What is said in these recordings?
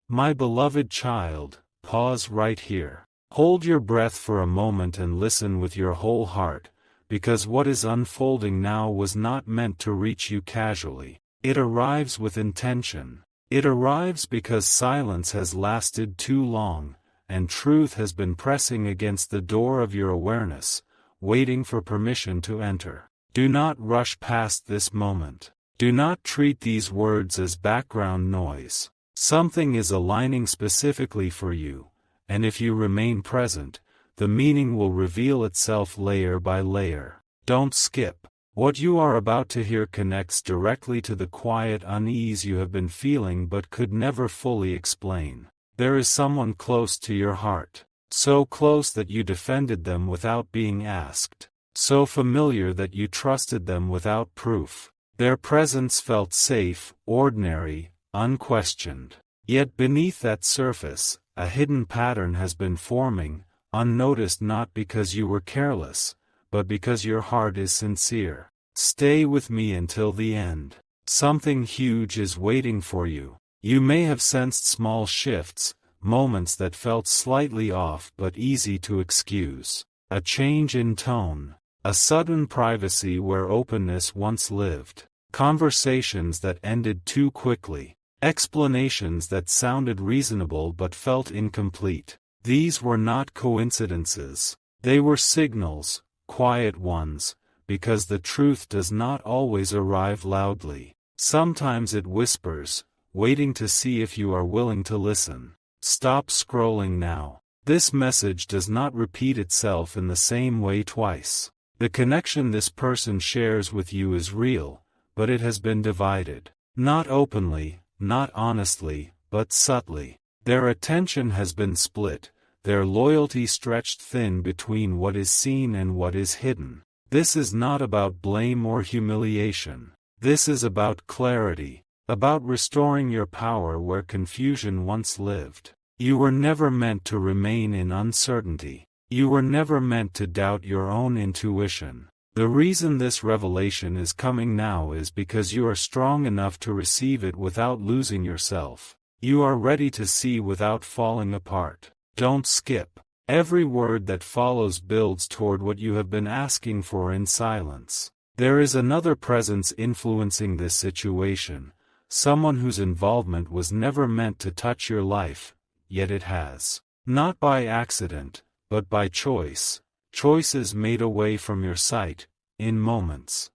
My beloved child, pause right here. Hold your breath for a moment and listen with your whole heart, because what is unfolding now was not meant to reach you casually. It arrives with intention. It arrives because silence has lasted too long, and truth has been pressing against the door of your awareness, waiting for permission to enter. Do not rush past this moment. Do not treat these words as background noise. Something is aligning specifically for you, and if you remain present, the meaning will reveal itself layer by layer. Don't skip. What you are about to hear connects directly to the quiet unease you have been feeling but could never fully explain. There is someone close to your heart. So close that you defended them without being asked. So familiar that you trusted them without proof. Their presence felt safe, ordinary, unquestioned. Yet beneath that surface, a hidden pattern has been forming, unnoticed not because you were careless, but because your heart is sincere. Stay with me until the end. Something huge is waiting for you. You may have sensed small shifts, moments that felt slightly off but easy to excuse. A change in tone. A sudden privacy where openness once lived. Conversations that ended too quickly. Explanations that sounded reasonable but felt incomplete. These were not coincidences. They were signals, quiet ones, because the truth does not always arrive loudly. Sometimes it whispers, waiting to see if you are willing to listen. Stop scrolling now. This message does not repeat itself in the same way twice. The connection this person shares with you is real, but it has been divided. Not openly, not honestly, but subtly. Their attention has been split, their loyalty stretched thin between what is seen and what is hidden. This is not about blame or humiliation. This is about clarity, about restoring your power where confusion once lived. You were never meant to remain in uncertainty. You were never meant to doubt your own intuition. The reason this revelation is coming now is because you are strong enough to receive it without losing yourself. You are ready to see without falling apart. Don't skip. Every word that follows builds toward what you have been asking for in silence. There is another presence influencing this situation, someone whose involvement was never meant to touch your life, yet it has. Not by accident, but by choice. Choices made away from your sight, in moments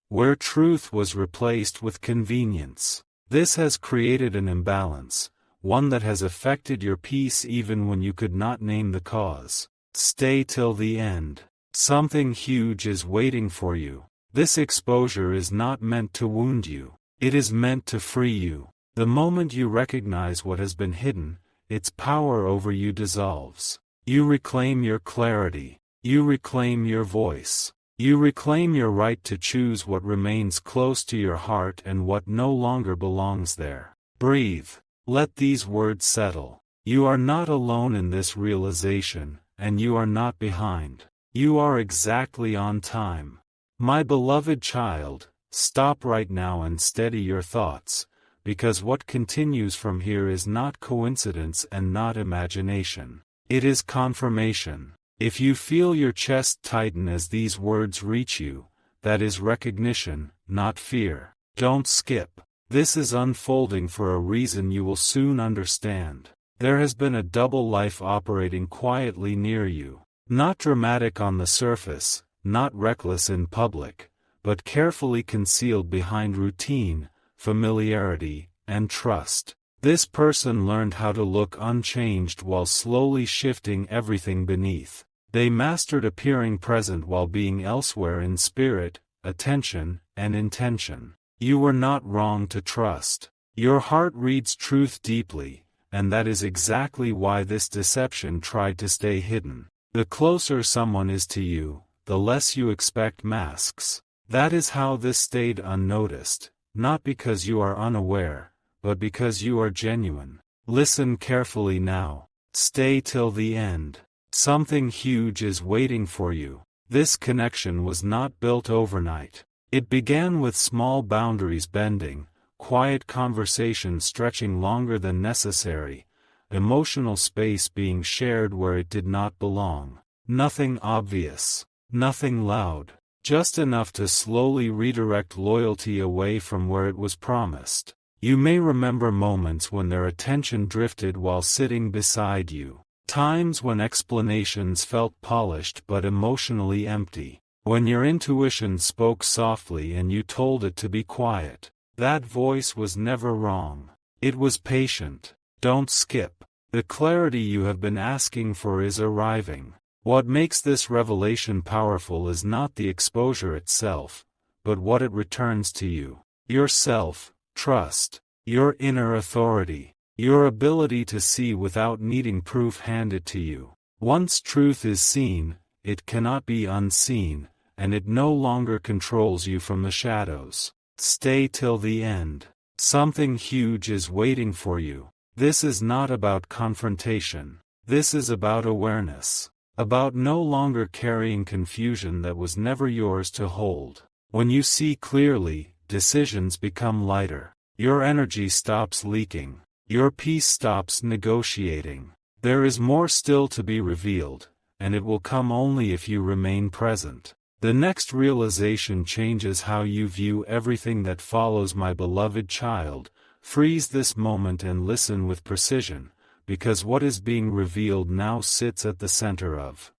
where truth was replaced with convenience. This has created an imbalance, one that has affected your peace even when you could not name the cause. Stay till the end. Something huge is waiting for you. This exposure is not meant to wound you. It is meant to free you. The moment you recognize what has been hidden, its power over you dissolves. You reclaim your clarity. You reclaim your voice. You reclaim your right to choose what remains close to your heart and what no longer belongs there. Breathe. Let these words settle. You are not alone in this realization, and you are not behind. You are exactly on time. My beloved child, stop right now and steady your thoughts, because what continues from here is not coincidence and not imagination. It is confirmation. If you feel your chest tighten as these words reach you, that is recognition, not fear. Don't skip. This is unfolding for a reason you will soon understand. There has been a double life operating quietly near you. Not dramatic on the surface, not reckless in public, but carefully concealed behind routine, familiarity, and trust. This person learned how to look unchanged while slowly shifting everything beneath. They mastered appearing present while being elsewhere in spirit, attention, and intention. You were not wrong to trust. Your heart reads truth deeply, and that is exactly why this deception tried to stay hidden. The closer someone is to you, the less you expect masks. That is how this stayed unnoticed, not because you are unaware, but because you are genuine. Listen carefully now. Stay till the end. Something huge is waiting for you. This connection was not built overnight. It began with small boundaries bending, quiet conversation stretching longer than necessary, emotional space being shared where it did not belong. Nothing obvious, nothing loud, just enough to slowly redirect loyalty away from where it was promised. You may remember moments when their attention drifted while sitting beside you. Times when explanations felt polished but emotionally empty. When your intuition spoke softly and you told it to be quiet. That voice was never wrong. It was patient. Don't skip. The clarity you have been asking for is arriving. What makes this revelation powerful is not the exposure itself, but what it returns to you. Your self-trust, your inner authority, your ability to see without needing proof handed to you. Once truth is seen, it cannot be unseen, and it no longer controls you from the shadows. Stay till the end. Something huge is waiting for you. This is not about confrontation. This is about awareness. About no longer carrying confusion that was never yours to hold. When you see clearly, decisions become lighter. Your energy stops leaking. Your peace stops negotiating. There is more still to be revealed, and it will come only if you remain present. The next realization changes how you view everything that follows, my beloved child. Freeze this moment and listen with precision, because what is being revealed now sits at the center of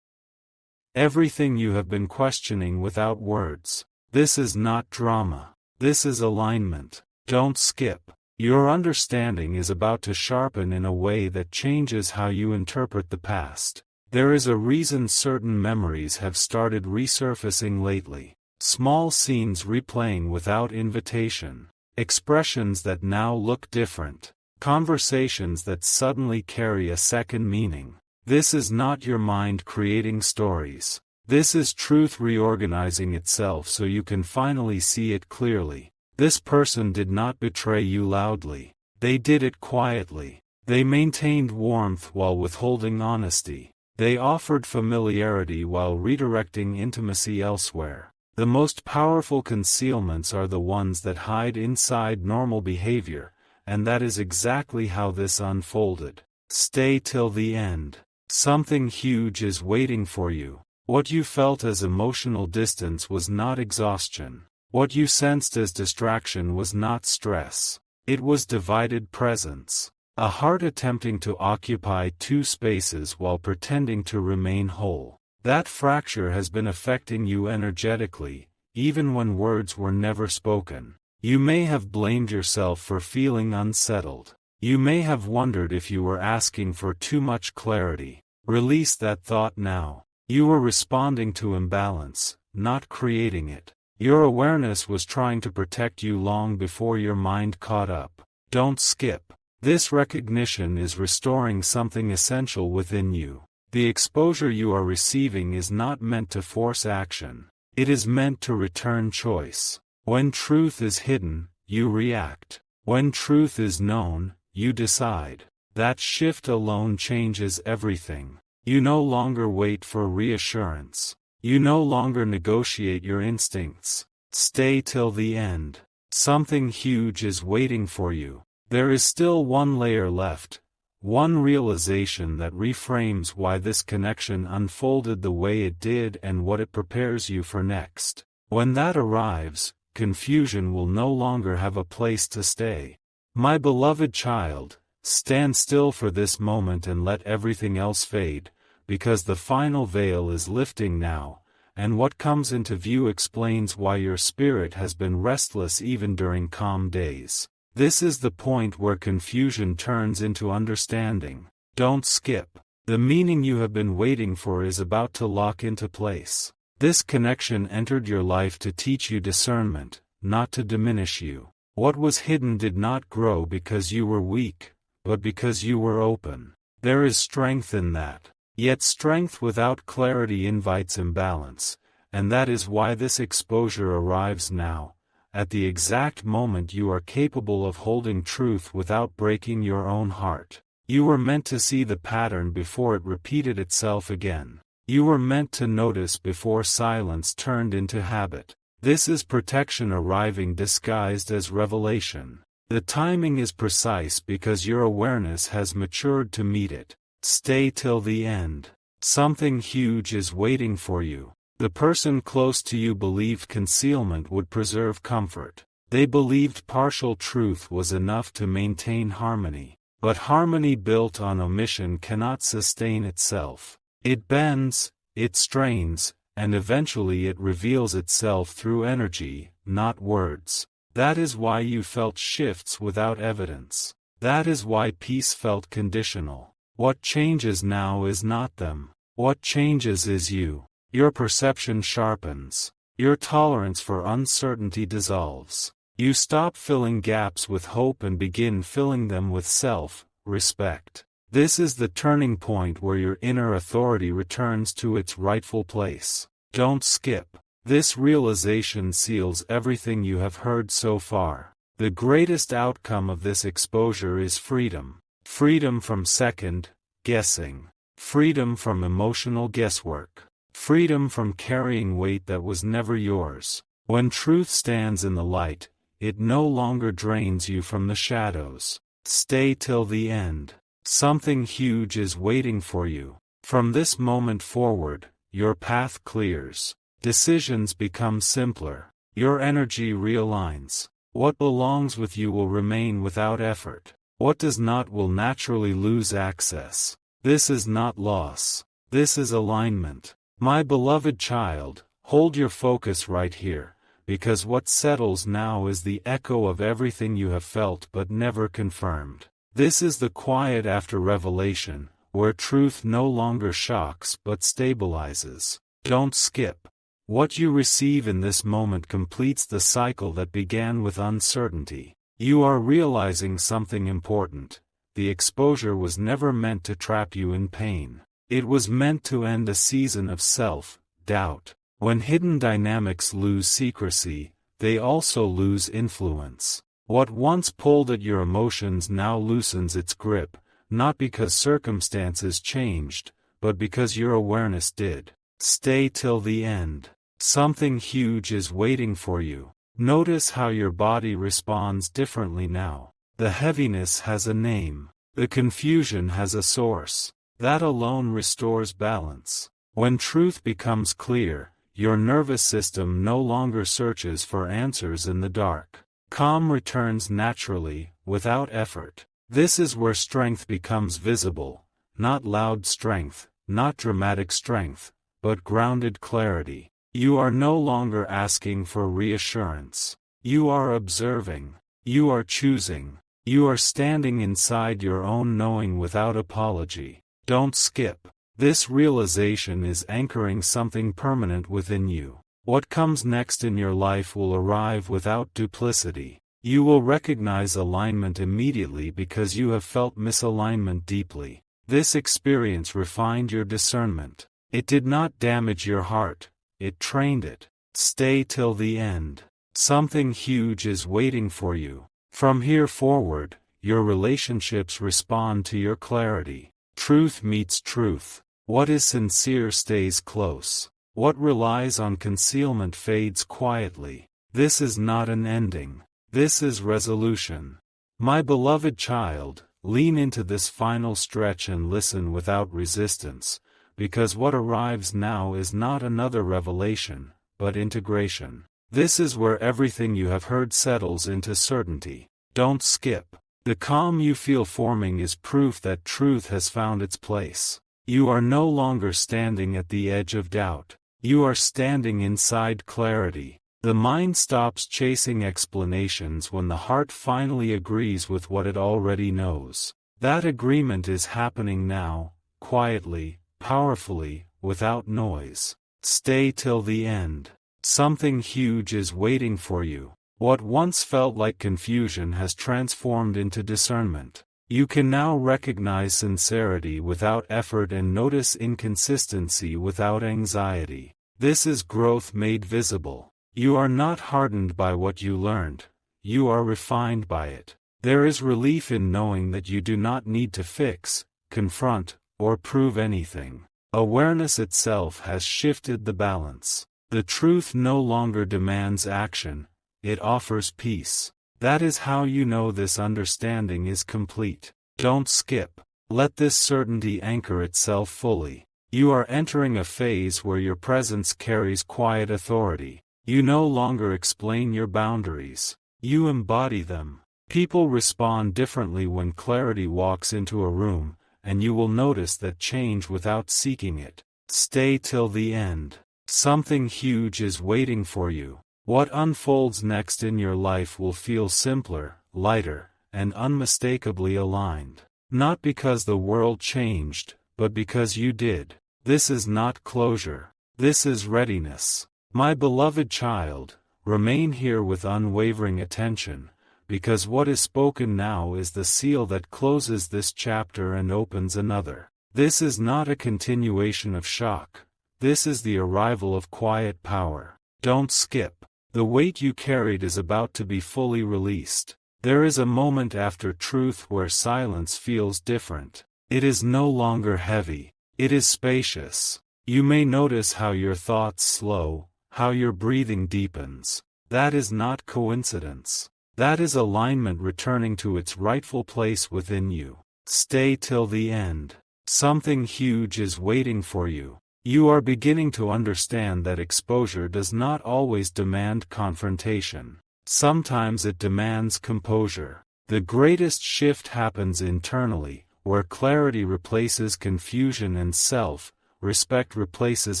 everything you have been questioning without words. This is not drama. This is alignment. Don't skip. Your understanding is about to sharpen in a way that changes how you interpret the past. There is a reason certain memories have started resurfacing lately. Small scenes replaying without invitation. Expressions that now look different. Conversations that suddenly carry a second meaning. This is not your mind creating stories. This is truth reorganizing itself so you can finally see it clearly. This person did not betray you loudly. They did it quietly. They maintained warmth while withholding honesty. They offered familiarity while redirecting intimacy elsewhere. The most powerful concealments are the ones that hide inside normal behavior, and that is exactly how this unfolded. Stay till the end. Something huge is waiting for you. What you felt as emotional distance was not exhaustion. What you sensed as distraction was not stress. It was divided presence. A heart attempting to occupy two spaces while pretending to remain whole. That fracture has been affecting you energetically, even when words were never spoken. You may have blamed yourself for feeling unsettled. You may have wondered if you were asking for too much clarity. Release that thought now. You were responding to imbalance, not creating it. Your awareness was trying to protect you long before your mind caught up. Don't skip. This recognition is restoring something essential within you. The exposure you are receiving is not meant to force action. It is meant to return choice. When truth is hidden, you react. When truth is known, you decide. That shift alone changes everything. You no longer wait for reassurance. You no longer negotiate your instincts. Stay till the end. Something huge is waiting for you. There is still one layer left, one realization that reframes why this connection unfolded the way it did and what it prepares you for next. When that arrives, confusion will no longer have a place to stay. My beloved child, stand still for this moment and let everything else fade, because the final veil is lifting now, and what comes into view explains why your spirit has been restless even during calm days. This is the point where confusion turns into understanding. Don't skip. The meaning you have been waiting for is about to lock into place. This connection entered your life to teach you discernment, not to diminish you. What was hidden did not grow because you were weak, but because you were open. There is strength in that. Yet strength without clarity invites imbalance, and that is why this exposure arrives now. At the exact moment you are capable of holding truth without breaking your own heart. You were meant to see the pattern before it repeated itself again. You were meant to notice before silence turned into habit. This is protection arriving disguised as revelation. The timing is precise because your awareness has matured to meet it. Stay till the end. Something huge is waiting for you. The person close to you believed concealment would preserve comfort. They believed partial truth was enough to maintain harmony. But harmony built on omission cannot sustain itself. It bends, it strains, and eventually it reveals itself through energy, not words. That is why you felt shifts without evidence. That is why peace felt conditional. What changes now is not them. What changes is you. Your perception sharpens. Your tolerance for uncertainty dissolves. You stop filling gaps with hope and begin filling them with self-respect. This is the turning point where your inner authority returns to its rightful place. Don't skip. This realization seals everything you have heard so far. The greatest outcome of this exposure is freedom. Freedom from second-guessing. Freedom from emotional guesswork. Freedom from carrying weight that was never yours. When truth stands in the light, it no longer drains you from the shadows. Stay till the end. Something huge is waiting for you. From this moment forward, your path clears. Decisions become simpler. Your energy realigns. What belongs with you will remain without effort. What does not will naturally lose access. This is not loss. This is alignment. My beloved child, hold your focus right here, because what settles now is the echo of everything you have felt but never confirmed. This is the quiet after revelation, where truth no longer shocks but stabilizes. Don't skip. What you receive in this moment completes the cycle that began with uncertainty. You are realizing something important. The exposure was never meant to trap you in pain. It was meant to end a season of self-doubt. When hidden dynamics lose secrecy, they also lose influence. What once pulled at your emotions now loosens its grip, not because circumstances changed, but because your awareness did. Stay till the end. Something huge is waiting for you. Notice how your body responds differently now. The heaviness has a name. The confusion has a source. That alone restores balance. When truth becomes clear, your nervous system no longer searches for answers in the dark. Calm returns naturally, without effort. This is where strength becomes visible, not loud strength, not dramatic strength, but grounded clarity. You are no longer asking for reassurance. You are observing. You are choosing. You are standing inside your own knowing without apology. Don't skip. This realization is anchoring something permanent within you. What comes next in your life will arrive without duplicity. You will recognize alignment immediately because you have felt misalignment deeply. This experience refined your discernment. It did not damage your heart. It trained it. Stay till the end. Something huge is waiting for you. From here forward, your relationships respond to your clarity. Truth meets truth. What is sincere stays close. What relies on concealment fades quietly. This is not an ending. This is resolution. My beloved child, lean into this final stretch and listen without resistance, because what arrives now is not another revelation, but integration. This is where everything you have heard settles into certainty. Don't skip. The calm you feel forming is proof that truth has found its place. You are no longer standing at the edge of doubt. You are standing inside clarity. The mind stops chasing explanations when the heart finally agrees with what it already knows. That agreement is happening now, quietly, powerfully, without noise. Stay till the end. Something huge is waiting for you. What once felt like confusion has transformed into discernment. You can now recognize sincerity without effort and notice inconsistency without anxiety. This is growth made visible. You are not hardened by what you learned. You are refined by it. There is relief in knowing that you do not need to fix, confront, or prove anything. Awareness itself has shifted the balance. The truth no longer demands action, it offers peace. That is how you know this understanding is complete. Don't skip. Let this certainty anchor itself fully. You are entering a phase where your presence carries quiet authority. You no longer explain your boundaries. You embody them. People respond differently when clarity walks into a room, and you will notice that change without seeking it. Stay till the end. Something huge is waiting for you. What unfolds next in your life will feel simpler, lighter, and unmistakably aligned. Not because the world changed, but because you did. This is not closure. This is readiness. My beloved child, remain here with unwavering attention, because what is spoken now is the seal that closes this chapter and opens another. This is not a continuation of shock. This is the arrival of quiet power. Don't skip. The weight you carried is about to be fully released. There is a moment after truth where silence feels different. It is no longer heavy. It is spacious. You may notice how your thoughts slow, how your breathing deepens. That is not coincidence. That is alignment returning to its rightful place within you. Stay till the end. Something huge is waiting for you. You are beginning to understand that exposure does not always demand confrontation. Sometimes it demands composure. The greatest shift happens internally, where clarity replaces confusion and self-respect replaces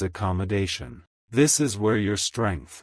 accommodation. This is where your strength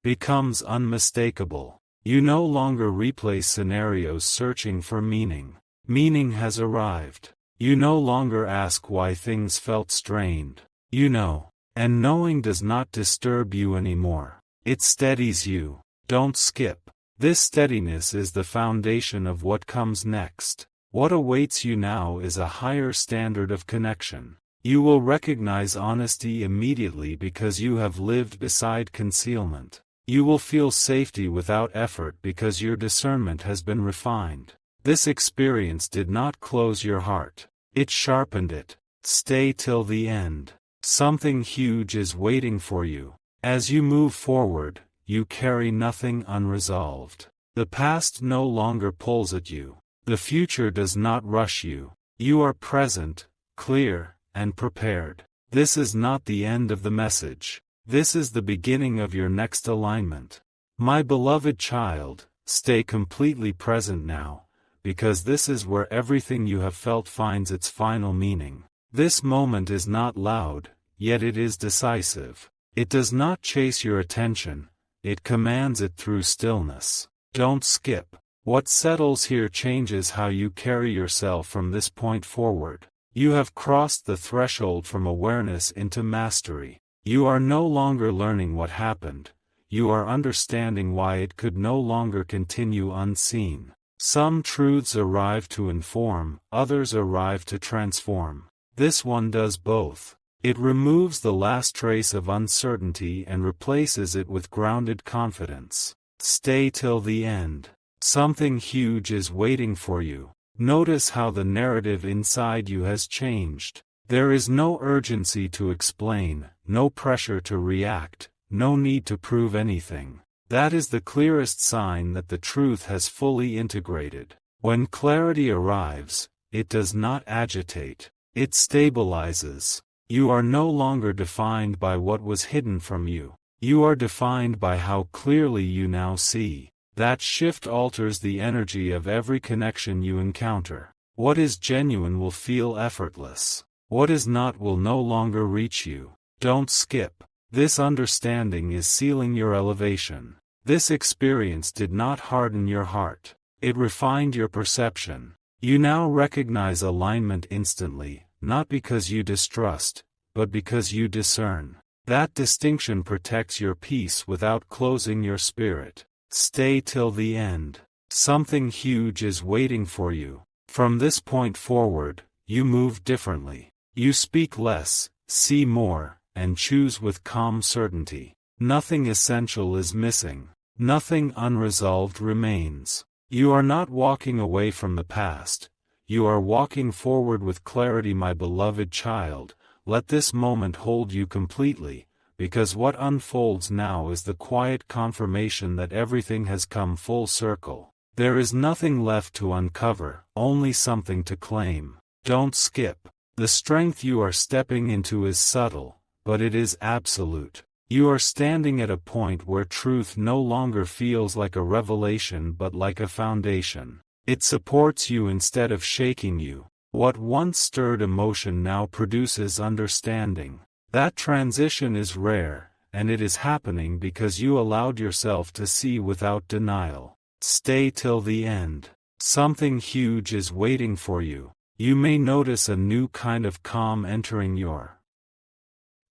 becomes unmistakable. You no longer replay scenarios searching for meaning. Meaning has arrived. You no longer ask why things felt strained. You know. And knowing does not disturb you anymore. It steadies you. Don't skip. This steadiness is the foundation of what comes next. What awaits you now is a higher standard of connection. You will recognize honesty immediately because you have lived beside concealment. You will feel safety without effort because your discernment has been refined. This experience did not close your heart. It sharpened it. Stay till the end. Something huge is waiting for you. As you move forward, you carry nothing unresolved. The past no longer pulls at you. The future does not rush you. You are present, clear, and prepared. This is not the end of the message. This is the beginning of your next alignment. My beloved child, stay completely present now, because this is where everything you have felt finds its final meaning. This moment is not loud, yet it is decisive. It does not chase your attention, it commands it through stillness. Don't skip. What settles here changes how you carry yourself from this point forward. You have crossed the threshold from awareness into mastery. You are no longer learning what happened. You are understanding why it could no longer continue unseen. Some truths arrive to inform, others arrive to transform. This one does both. It removes the last trace of uncertainty and replaces it with grounded confidence. Stay till the end. Something huge is waiting for you. Notice how the narrative inside you has changed. There is no urgency to explain, no pressure to react, no need to prove anything. That is the clearest sign that the truth has fully integrated. When clarity arrives, it does not agitate. It stabilizes. You are no longer defined by what was hidden from you. You are defined by how clearly you now see. That shift alters the energy of every connection you encounter. What is genuine will feel effortless. What is not will no longer reach you. Don't skip. This understanding is sealing your elevation. This experience did not harden your heart. It refined your perception. You now recognize alignment instantly, not because you distrust, but because you discern. That distinction protects your peace without closing your spirit. Stay till the end. Something huge is waiting for you. From this point forward, you move differently. You speak less, see more, and choose with calm certainty. Nothing essential is missing. Nothing unresolved remains. You are not walking away from the past. You are walking forward with clarity, my beloved child. Let this moment hold you completely, because what unfolds now is the quiet confirmation that everything has come full circle. There is nothing left to uncover, only something to claim. Don't skip. The strength you are stepping into is subtle, but it is absolute. You are standing at a point where truth no longer feels like a revelation but like a foundation. It supports you instead of shaking you. What once stirred emotion now produces understanding. That transition is rare, and it is happening because you allowed yourself to see without denial. Stay till the end. Something huge is waiting for you. You may notice a new kind of calm entering your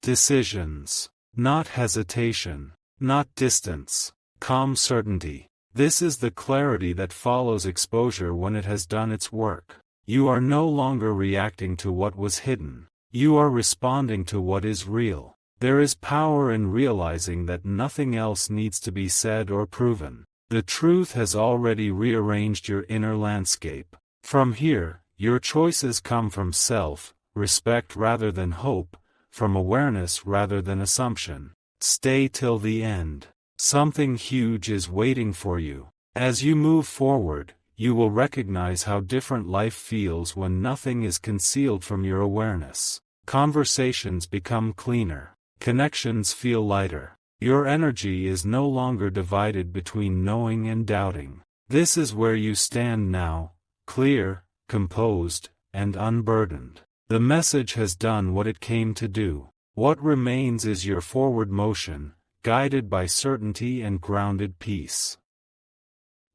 decisions. Not hesitation, not distance, calm certainty. This is the clarity that follows exposure when it has done its work. You are no longer reacting to what was hidden. You are responding to what is real. There is power in realizing that nothing else needs to be said or proven. The truth has already rearranged your inner landscape. From here, your choices come from self-respect rather than hope, from awareness rather than assumption. Stay till the end. Something huge is waiting for you. As you move forward, you will recognize how different life feels when nothing is concealed from your awareness. Conversations become cleaner. Connections feel lighter. Your energy is no longer divided between knowing and doubting. This is where you stand now, clear, composed, and unburdened. The message has done what it came to do. What remains is your forward motion, guided by certainty and grounded peace.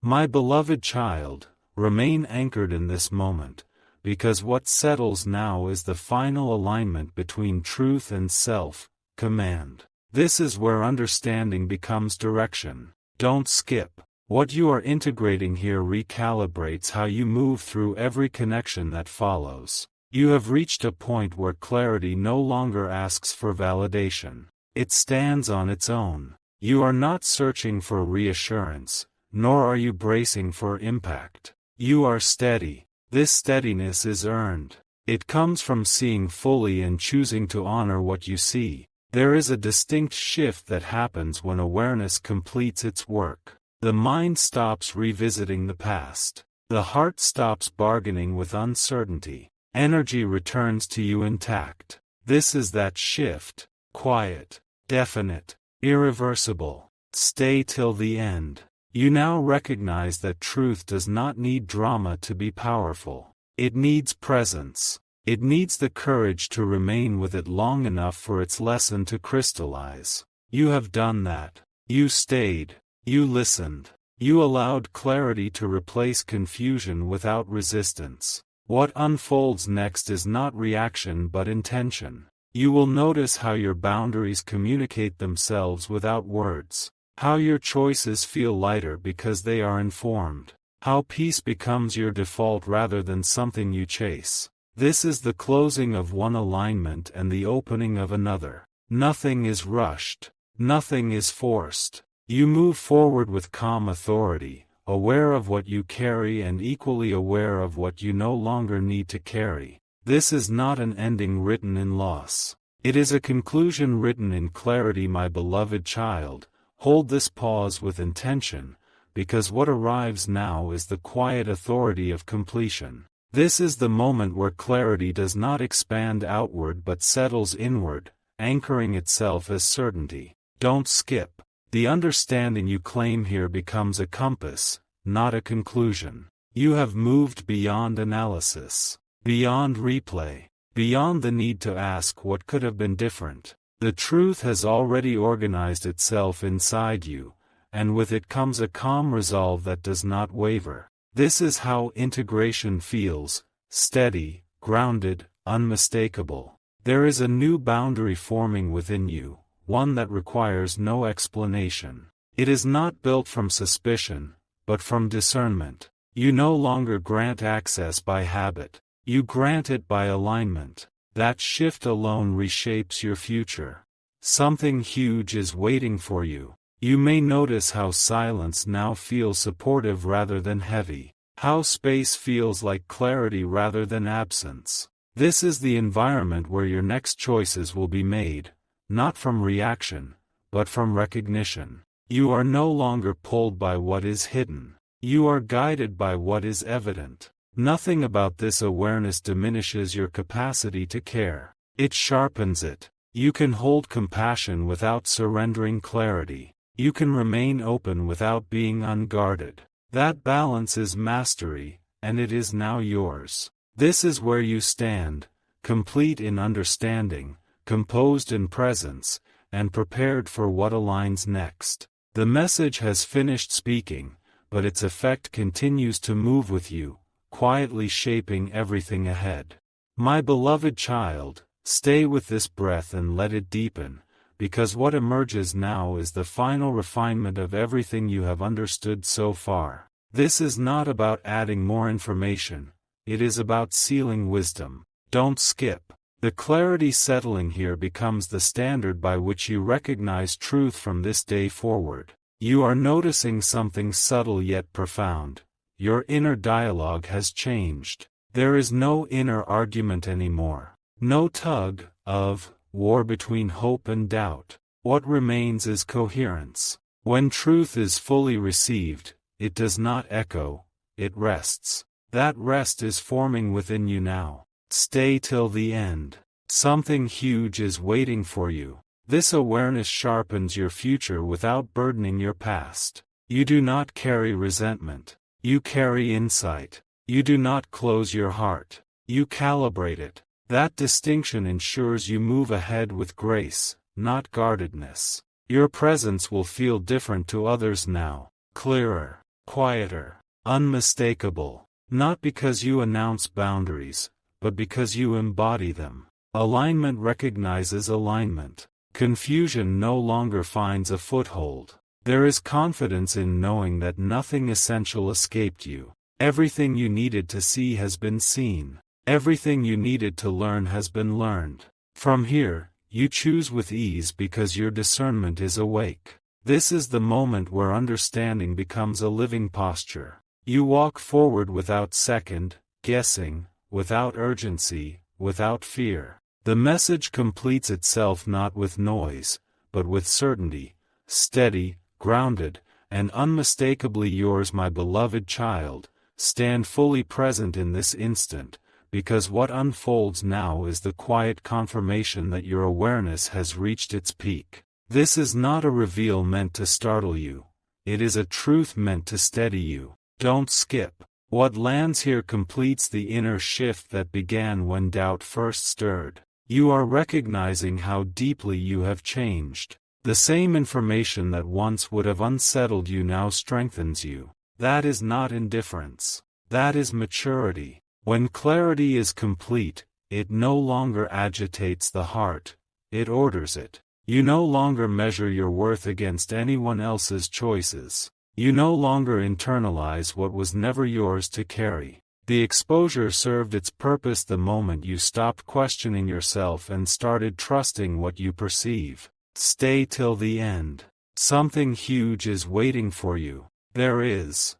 My beloved child, remain anchored in this moment, because what settles now is the final alignment between truth and self-command. This is where understanding becomes direction. Don't skip. What you are integrating here recalibrates how you move through every connection that follows. You have reached a point where clarity no longer asks for validation. It stands on its own. You are not searching for reassurance, nor are you bracing for impact. You are steady. This steadiness is earned. It comes from seeing fully and choosing to honor what you see. There is a distinct shift that happens when awareness completes its work. The mind stops revisiting the past. The heart stops bargaining with uncertainty. Energy returns to you intact. This is that shift. Quiet, definite, irreversible. Stay till the end. You now recognize that truth does not need drama to be powerful. It needs presence. It needs the courage to remain with it long enough for its lesson to crystallize. You have done that. You stayed. You listened. You allowed clarity to replace confusion without resistance. What unfolds next is not reaction but intention. You will notice how your boundaries communicate themselves without words. How your choices feel lighter because they are informed. How peace becomes your default rather than something you chase. This is the closing of one alignment and the opening of another. Nothing is rushed. Nothing is forced. You move forward with calm authority, aware of what you carry and equally aware of what you no longer need to carry. This is not an ending written in loss. It is a conclusion written in clarity, my beloved child. Hold this pause with intention, because what arrives now is the quiet authority of completion. This is the moment where clarity does not expand outward but settles inward, anchoring itself as certainty. Don't skip. The understanding you claim here becomes a compass, not a conclusion. You have moved beyond analysis, beyond replay, beyond the need to ask what could have been different. The truth has already organized itself inside you, and with it comes a calm resolve that does not waver. This is how integration feels: steady, grounded, unmistakable. There is a new boundary forming within you, one that requires no explanation. It is not built from suspicion, but from discernment. You no longer grant access by habit. You grant it by alignment. That shift alone reshapes your future. Something huge is waiting for you. You may notice how silence now feels supportive rather than heavy. How space feels like clarity rather than absence. This is the environment where your next choices will be made, not from reaction, but from recognition. You are no longer pulled by what is hidden. You are guided by what is evident. Nothing about this awareness diminishes your capacity to care. It sharpens it. You can hold compassion without surrendering clarity. You can remain open without being unguarded. That balance is mastery, and it is now yours. This is where you stand, complete in understanding, composed in presence, and prepared for what aligns next. The message has finished speaking, but its effect continues to move with you, quietly shaping everything ahead. My beloved child, stay with this breath and let it deepen, because what emerges now is the final refinement of everything you have understood so far. This is not about adding more information, it is about sealing wisdom. Don't skip. The clarity settling here becomes the standard by which you recognize truth from this day forward. You are noticing something subtle yet profound. Your inner dialogue has changed. There is no inner argument anymore. No tug of war between hope and doubt. What remains is coherence. When truth is fully received, it does not echo, it rests. That rest is forming within you now. Stay till the end. Something huge is waiting for you. This awareness sharpens your future without burdening your past. You do not carry resentment. You carry insight. You do not close your heart. You calibrate it. That distinction ensures you move ahead with grace, not guardedness. Your presence will feel different to others now. Clearer, quieter, unmistakable. Not because you announce boundaries, but because you embody them. Alignment recognizes alignment. Confusion no longer finds a foothold. There is confidence in knowing that nothing essential escaped you. Everything you needed to see has been seen. Everything you needed to learn has been learned. From here, you choose with ease because your discernment is awake. This is the moment where understanding becomes a living posture. You walk forward without second guessing, without urgency, without fear. The message completes itself not with noise, but with certainty, steady, grounded, and unmistakably yours, my beloved child. Stand fully present in this instant, because what unfolds now is the quiet confirmation that your awareness has reached its peak. This is not a reveal meant to startle you. It is a truth meant to steady you. Don't skip. What lands here completes the inner shift that began when doubt first stirred. You are recognizing how deeply you have changed. The same information that once would have unsettled you now strengthens you. That is not indifference. That is maturity. When clarity is complete, it no longer agitates the heart, it orders it. You no longer measure your worth against anyone else's choices. You no longer internalize what was never yours to carry. The exposure served its purpose the moment you stopped questioning yourself and started trusting what you perceive. Stay till the end. Something huge is waiting for you. There is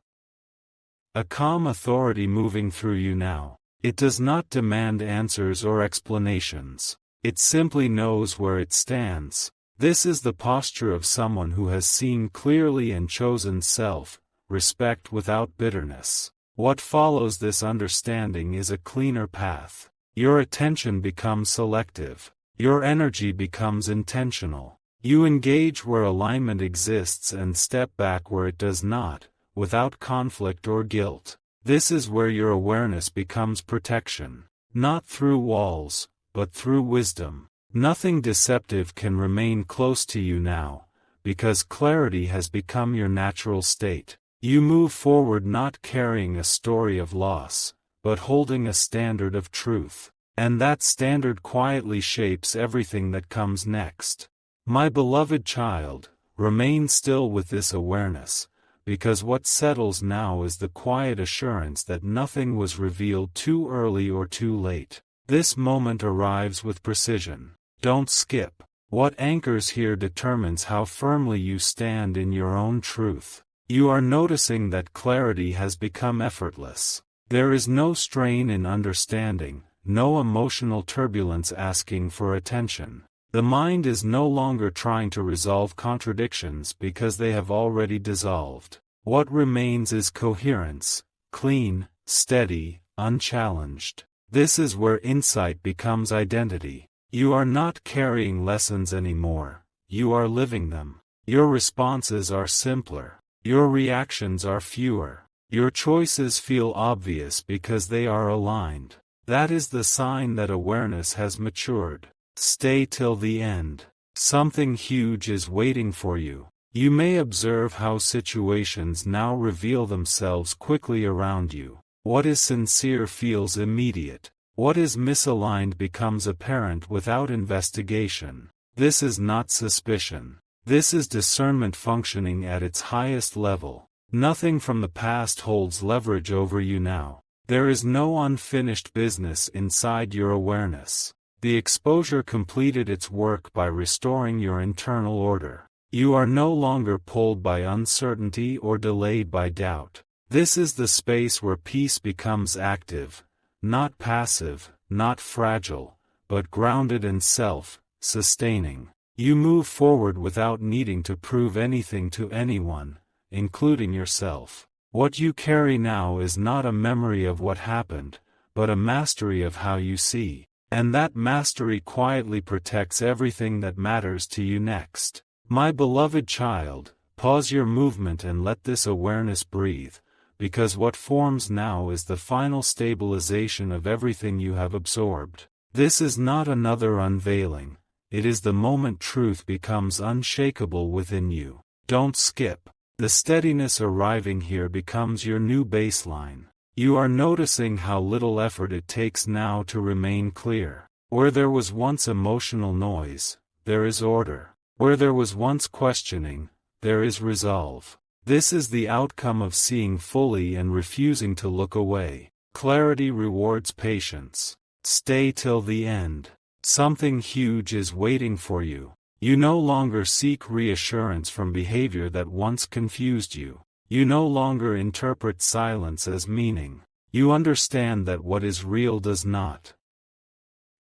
a calm authority moving through you now. It does not demand answers or explanations. It simply knows where it stands. This is the posture of someone who has seen clearly and chosen self-respect without bitterness. What follows this understanding is a cleaner path. Your attention becomes selective. Your energy becomes intentional. You engage where alignment exists and step back where it does not, without conflict or guilt. This is where your awareness becomes protection. Not through walls, but through wisdom. Nothing deceptive can remain close to you now, because clarity has become your natural state. You move forward not carrying a story of loss, but holding a standard of truth. And that standard quietly shapes everything that comes next. My beloved child, remain still with this awareness, because what settles now is the quiet assurance that nothing was revealed too early or too late. This moment arrives with precision. Don't skip. What anchors here determines how firmly you stand in your own truth. You are noticing that clarity has become effortless. There is no strain in understanding, no emotional turbulence asking for attention. The mind is no longer trying to resolve contradictions because they have already dissolved. What remains is coherence, clean, steady, unchallenged. This is where insight becomes identity. You are not carrying lessons anymore, you are living them. Your responses are simpler. Your reactions are fewer. Your choices feel obvious because they are aligned. That is the sign that awareness has matured. Stay till the end. Something huge is waiting for you. You may observe how situations now reveal themselves quickly around you. What is sincere feels immediate. What is misaligned becomes apparent without investigation. This is not suspicion. This is discernment functioning at its highest level. Nothing from the past holds leverage over you now. There is no unfinished business inside your awareness. The exposure completed its work by restoring your internal order. You are no longer pulled by uncertainty or delayed by doubt. This is the space where peace becomes active, not passive, not fragile, but grounded and self-sustaining. You move forward without needing to prove anything to anyone, including yourself. What you carry now is not a memory of what happened, but a mastery of how you see. And that mastery quietly protects everything that matters to you next. My beloved child, pause your movement and let this awareness breathe, because what forms now is the final stabilization of everything you have absorbed. This is not another unveiling, it is the moment truth becomes unshakable within you. Don't skip. The steadiness arriving here becomes your new baseline. You are noticing how little effort it takes now to remain clear. Where there was once emotional noise, there is order. Where there was once questioning, there is resolve. This is the outcome of seeing fully and refusing to look away. Clarity rewards patience. Stay till the end. Something huge is waiting for you. You no longer seek reassurance from behavior that once confused you. You no longer interpret silence as meaning. You understand that what is real does not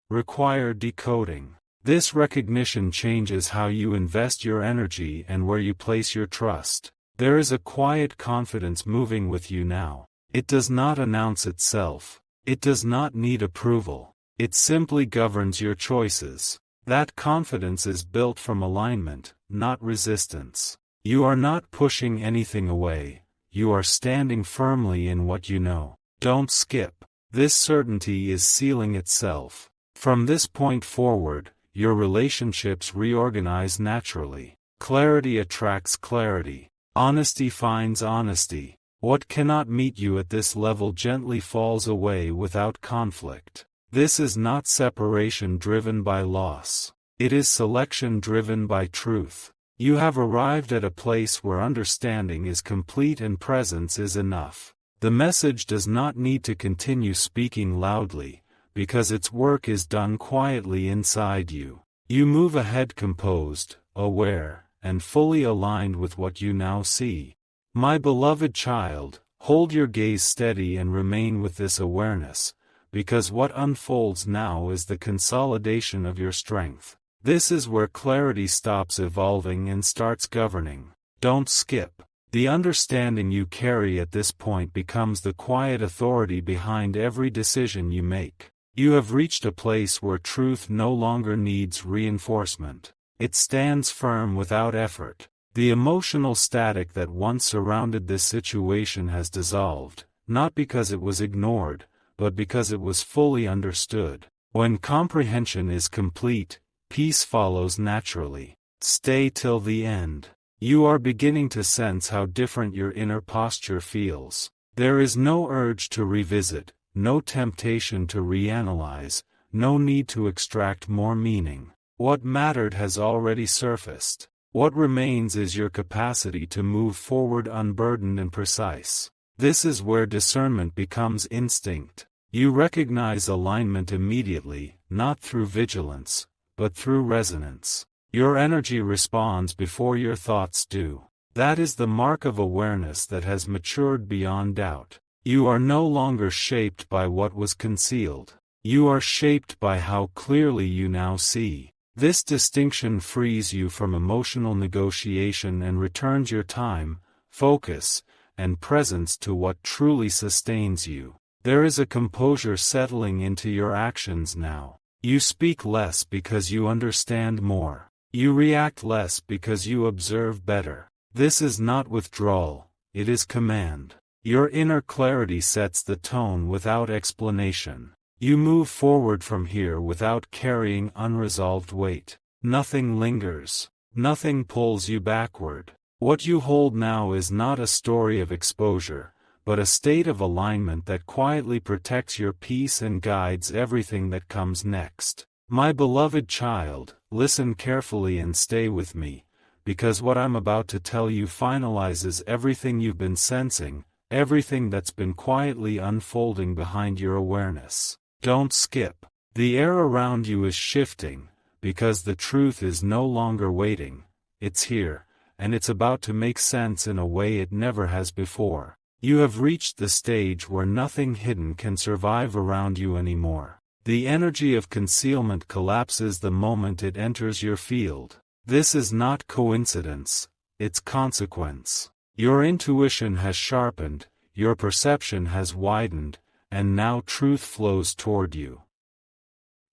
require decoding. This recognition changes how you invest your energy and where you place your trust. There is a quiet confidence moving with you now. It does not announce itself. It does not need approval. It simply governs your choices. That confidence is built from alignment, not resistance. You are not pushing anything away, you are standing firmly in what you know. Don't skip. This certainty is sealing itself. From this point forward, your relationships reorganize naturally. Clarity attracts clarity. Honesty finds honesty. What cannot meet you at this level gently falls away without conflict. This is not separation driven by loss. It is selection driven by truth. You have arrived at a place where understanding is complete and presence is enough. The message does not need to continue speaking loudly, because its work is done quietly inside you. You move ahead composed, aware, and fully aligned with what you now see. My beloved child, hold your gaze steady and remain with this awareness, because what unfolds now is the consolidation of your strength. This is where clarity stops evolving and starts governing. Don't skip. The understanding you carry at this point becomes the quiet authority behind every decision you make. You have reached a place where truth no longer needs reinforcement. It stands firm without effort. The emotional static that once surrounded this situation has dissolved, not because it was ignored, but because it was fully understood. When comprehension is complete, peace follows naturally. Stay till the end. You are beginning to sense how different your inner posture feels. There is no urge to revisit, no temptation to reanalyze, no need to extract more meaning. What mattered has already surfaced. What remains is your capacity to move forward unburdened and precise. This is where discernment becomes instinct. You recognize alignment immediately, not through vigilance, but through resonance. Your energy responds before your thoughts do. That is the mark of awareness that has matured beyond doubt. You are no longer shaped by what was concealed. You are shaped by how clearly you now see. This distinction frees you from emotional negotiation and returns your time, focus, and presence to what truly sustains you. There is a composure settling into your actions now. You speak less because you understand more. You react less because you observe better. This is not withdrawal, it is command. Your inner clarity sets the tone without explanation. You move forward from here without carrying unresolved weight. Nothing lingers. Nothing pulls you backward. What you hold now is not a story of exposure, but a state of alignment that quietly protects your peace and guides everything that comes next. My beloved child, listen carefully and stay with me, because what I'm about to tell you finalizes everything you've been sensing, everything that's been quietly unfolding behind your awareness. Don't skip. The air around you is shifting, because the truth is no longer waiting. It's here, and it's about to make sense in a way it never has before. You have reached the stage where nothing hidden can survive around you anymore. The energy of concealment collapses the moment it enters your field. This is not coincidence, it's consequence. Your intuition has sharpened, your perception has widened, and now truth flows toward you.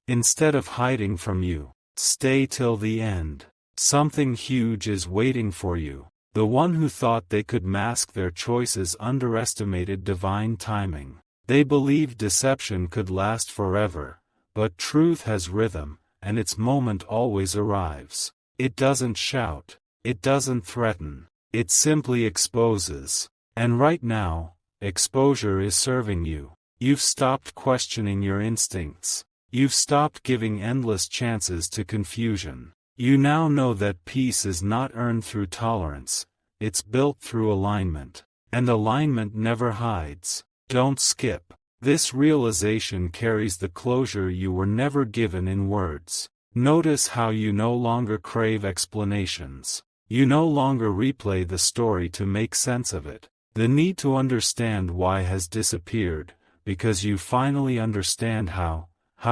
Instead of hiding from you, stay till the end. Something huge is waiting for you. The one who thought they could mask their choices underestimated divine timing. They believed deception could last forever, but truth has rhythm, and its moment always arrives. It doesn't shout, it doesn't threaten, it simply exposes. And right now, exposure is serving you. You've stopped questioning your instincts. You've stopped giving endless chances to confusion. You now know that peace is not earned through tolerance, it's built through alignment. And alignment never hides. Don't skip. This realization carries the closure you were never given in words. Notice how you no longer crave explanations. You no longer replay the story to make sense of it. The need to understand why has disappeared, because you finally understand how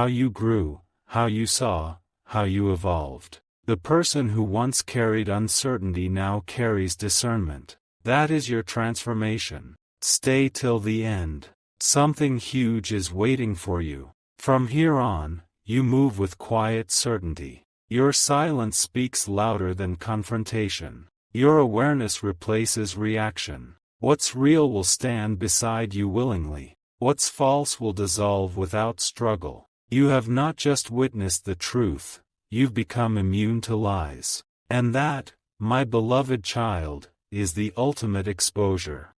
you grew, how you saw, how you evolved. The person who once carried uncertainty now carries discernment. That is your transformation. Stay till the end. Something huge is waiting for you. From here on, you move with quiet certainty. Your silence speaks louder than confrontation. Your awareness replaces reaction. What's real will stand beside you willingly. What's false will dissolve without struggle. You have not just witnessed the truth, you've become immune to lies. And that, my beloved child, is the ultimate exposure.